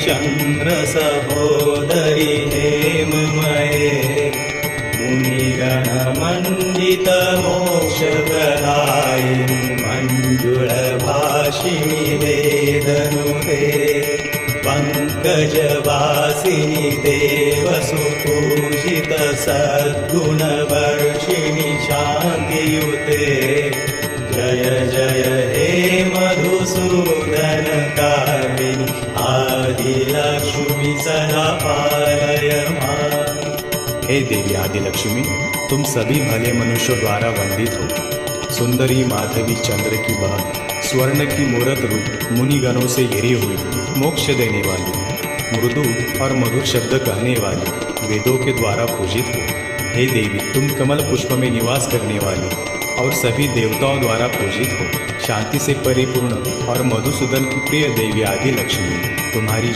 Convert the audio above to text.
चंद्र सहोदरी हेममये मुनिगण मंडित मोक्षप्रदायिनि मंजुळभाषिणि वेदनुते पंकजवासिनि देवसुपूजित सद्गुणवर्षिणि शान्तियुते जय जय हे मधुसूदन कामिनि आदिलक्ष्मी सदा पालय मां। हे देवी आदिलक्ष्मी, तुम सभी भले मनुष्यों द्वारा वंदित हो। सुंदरी माधवी चंद्र की बहन, स्वर्ण की मूरत रूप, मुनिगणों से घिरी हुई, मोक्ष देने वाली, मृदु और मधुर शब्द कहने वाली, वेदों के द्वारा पूजित हो। हे देवी, तुम कमल पुष्प में निवास करने वाली और सभी देवताओं द्वारा पूजित हो। शांति से परिपूर्ण और मधुसूदन की प्रिय देवी आदिलक्ष्मी, तुम्हारी जय।